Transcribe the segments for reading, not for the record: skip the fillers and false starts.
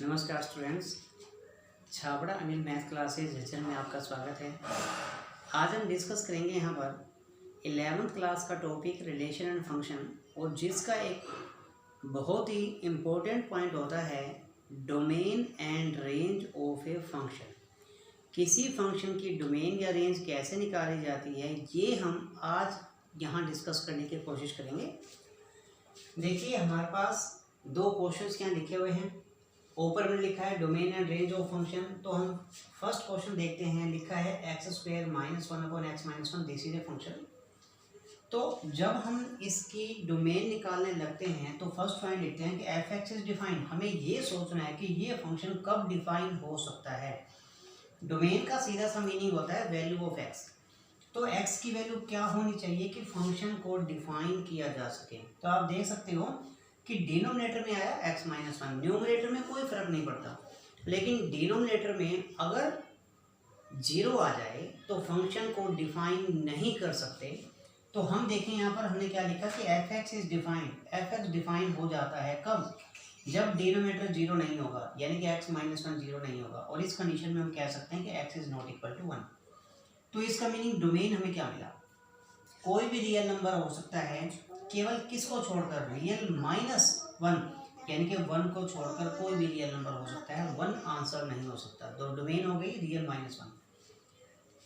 नमस्कार students, Chhabra Anil math classes HN में आपका स्वागत है। आज हम डिस्कस करेंगे यहाँ पर 11th क्लास का टॉपिक रिलेशन एंड फंक्शन, और जिसका एक बहुत ही इम्पोर्टेंट पॉइंट होता है domain and range of a function. किसी फंक्शन की डोमेन या रेंज कैसे निकाली जाती है, ये हम आज यहाँ डिस्कस करने की कोशिश करेंगे। देखिए, हमारे पास दो क्वेश्चंस यहाँ लिखे हुए हैं। ऊपर में लिखा है domain and range of function. तो हम फर्स्ट क्वेश्चन देखते हैं। लिखा है x² -1 upon x - 1 this is a function. तो जब हम इसकी डोमेन निकालने लगते हैं तो फर्स्ट पॉइंट लिखते हैं कि f(x) इज डिफाइंड। हमें ये सोचना है कि ये फंक्शन कब डिफाइन हो सकता है। डोमेन का सीधा सा मीनिंग होता है वैल्यू ऑफ x। तो x की वैल्यू क्या होनी चाहिए कि फंक्शन को डिफाइन किया जा सके। तो आप देख सकते हो कि डिनोमिनेटर में आया x - 1, न्यूमरेटर में कोई फर्क नहीं पड़ता, लेकिन डिनोमिनेटर में अगर 0 आ जाए तो फंक्शन को डिफाइन नहीं कर सकते। तो हम देखें यहाँ पर हमने क्या लिखा कि f(x) is defined. f(x) define हो जाता है कब? जब डिनोमिनेटर 0 नहीं होगा, यानी कि x - 1 0 नहीं होगा, और इस कंडीशन में हम कह सकते हैं कि x is not equal to 1। तो इसका मीनिंग डोमेन हमें क्या मिला? कोई भी रियल नंबर हो सकता है, केवल किसको छोड़कर? रियल -1, यानी कि 1 को छोड़कर कोई भी रियल नंबर हो सकता है। 1 आंसर नहीं हो सकता। तो डोमेन हो गई रियल -1।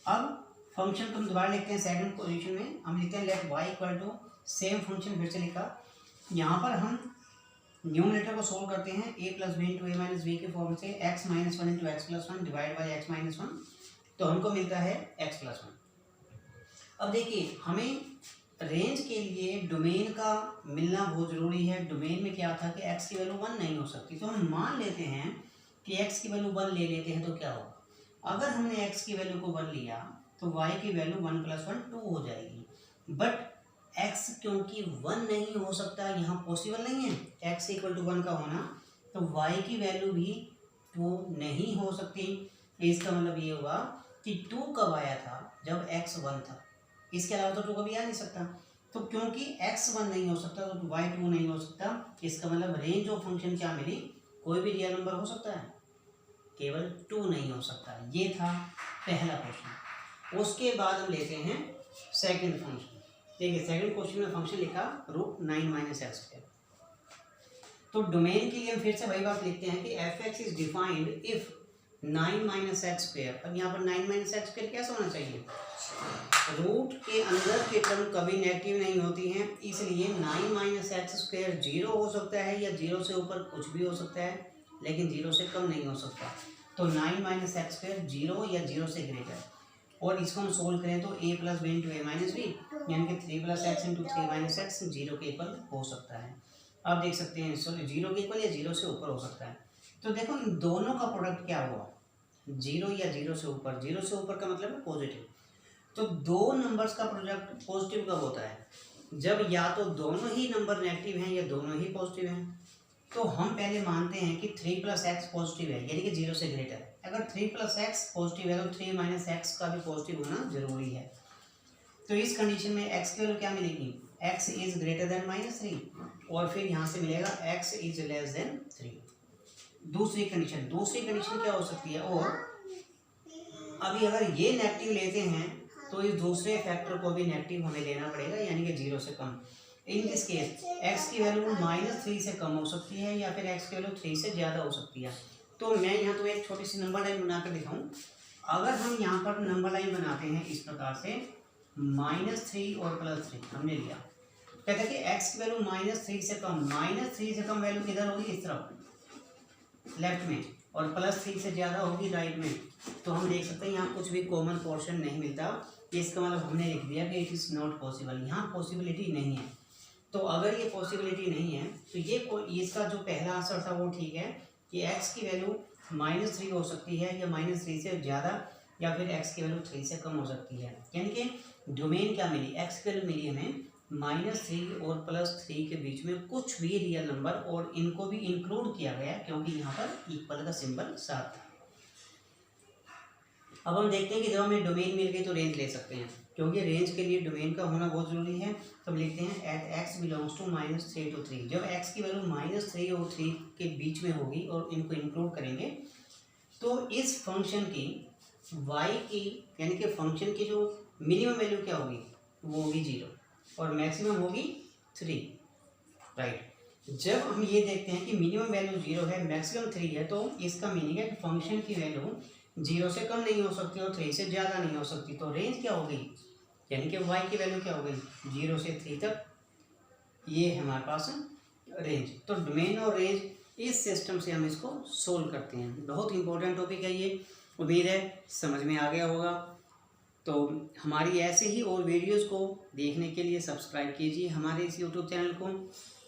अब फंक्शन को हम दोबारा लिखते हैं। सेकंड पोजीशन में हम लिखते हैं let y equal to same function. फिर से लिखा, यहाँ पर हम न्यूमरेटर को सोल्व करते हैं a + b × a - b के फॉर्म से x - 1 × x + 1 divide by x - 1। तो हमको मिलता है x + 1। अब देखिए, हमें रेंज के लिए डोमेन का मिलना बहुत ज़रूरी है। डोमेन में क्या था कि x की वैल्यू 1 नहीं हो सकती। तो हम मान लेते हैं कि x की वैल्यू 1 ले लेते हैं। तो क्या होगा? अगर हमने x की वैल्यू को 1 लिया तो y की वैल्यू 1 + 1 2 हो जाएगी। बट x क्योंकि 1 नहीं हो सकता, यहाँ पॉसिबल नहीं है x = 1 का होना, तो y की वैल्यू भी 2 नहीं हो सकती। इसका मतलब ये होगा कि 2 कब आया था? जब x 1 था। इसके अलावा तो 2 कभी आ नहीं सकता। तो क्योंकि x 1 नहीं हो सकता तो y 2 नहीं हो सकता। इसका मतलब रेंज ऑफ फंक्शन क्या मिली? कोई भी रियल नंबर हो सकता है, केवल 2 नहीं हो सकता। ये था पहला क्वेश्चन। उसके बाद हम लेते हैं सेकंड फंक्शन। देखिए, सेकंड क्वेश्चन में फंक्शन लिखा √9 - x²। तो डोमेन के लिए हम फिर से वही बात लिखते हैं कि f(x) is defined if 9 - x²। अब यहाँ पर 9 - x² कैसा होना चाहिए? रूट के अंदर के टर्म कभी नेगेटिव नहीं होती हैं, इसलिए 9 - x² 0 हो सकता है या 0 से ऊपर कुछ भी हो सकता है, लेकिन 0 से कम नहीं हो सकता। तो 9 - x² 0 या 0 से ग्रेटर। और इसको हम सोल्व करें तो a + b × a - b, यानी कि 3 + x × 3 - x 0 के इक्वल हो सकता है। आप देख सकते हैं 0 के इक्वल या 0 से ऊपर हो सकता है। तो देखो, इन दोनों का प्रोडक्ट क्या हुआ? 0 या 0 से ऊपर। 0 से ऊपर का मतलब है पॉजिटिव। तो दो नंबर्स का प्रोडक्ट पॉजिटिव कब होता है? जब या तो दोनों ही नंबर नेगेटिव हैं या दोनों ही पॉजिटिव हैं। तो हम पहले मानते हैं कि 3 + x पॉजिटिव है, यानी कि 0 से ग्रेटर। अगर 3 + x पॉजिटिव है तो 3 - x का भी पॉजिटिव होना जरूरी है। तो इस कंडीशन में x की वैल्यू क्या मिलेगी? x इज ग्रेटर देन -3, और फिर यहाँ से मिलेगा x इज लेस देन 3। दूसरी कंडीशन क्या हो सकती है? और अभी अगर ये नेगेटिव लेते हैं तो इस दूसरे फैक्टर को भी नेगेटिव हमें लेना पड़ेगा, यानी कि 0 से कम। इन दिस केस x की वैल्यू -3 से कम हो सकती है या फिर x की वैल्यू 3 से ज़्यादा हो सकती है। तो मैं यहाँ तो एक छोटी सी नंबर लाइन बनाकर दिखाऊं। अगर हम यहाँ पर नंबर लाइन बनाते हैं इस प्रकार से, -3 और +3 हमने लिया, कहते हैं कि x की वैल्यू -3 से कम। -3 से कम वैल्यू किधर होगी? इस तरफ लेफ्ट में, और +3 से ज़्यादा होगी राइट में। तो हम देख सकते हैं यहाँ कुछ भी कॉमन पोर्शन नहीं मिलता। इसका मतलब हमने लिख दिया कि इट इज़ नॉट पॉसिबल, यहाँ पॉसिबिलिटी नहीं है। तो अगर ये पॉसिबिलिटी नहीं है तो ये इसका जो पहला आंसर था वो ठीक है कि x की वैल्यू -3 हो सकती है या -3 से ज़्यादा, या फिर x की वैल्यू 3 से कम हो सकती है। यानी कि डोमेन क्या मिली? x की वैल्यू मिली हमें -3 और +3 के बीच में कुछ भी रियल नंबर, और इनको भी इंक्लूड किया गया क्योंकि यहाँ पर इक्वल का सिंबल साथ था। अब हम देखते हैं कि जब हमें डोमेन मिल गई तो रेंज ले सकते हैं, क्योंकि रेंज के लिए डोमेन का होना बहुत ज़रूरी है। तो हम लिखते हैं at x belongs to -3 to 3। जब एक्स की वैल्यू -3 और 3 के बीच में होगी और इनको इंक्लूड करेंगे तो इस फंक्शन की वाई की यानी कि फंक्शन की जो मिनिमम वैल्यू क्या होगी वो होगी 0 और मैक्सिमम होगी 3, राइट। जब हम ये देखते हैं कि मिनिमम वैल्यू 0 है, मैक्सिमम 3 है, तो इसका मीनिंग है कि फंक्शन की वैल्यू 0 से कम नहीं हो सकती और 3 से ज़्यादा नहीं हो सकती। तो रेंज क्या हो गई, यानी कि y की वैल्यू क्या हो गई 0 से 3 तक, ये हमारे पास रेंज। तो डोमेन और रेंज इस सिस्टम से हम इसको सोल्व करते हैं। बहुत इंपॉर्टेंट टॉपिक है ये, उम्मीद है समझ में आ गया होगा। तो हमारी ऐसे ही और वीडियोस को देखने के लिए सब्सक्राइब कीजिए हमारे इस यूट्यूब चैनल को,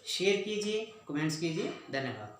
शेयर कीजिए, कमेंट्स कीजिए। धन्यवाद।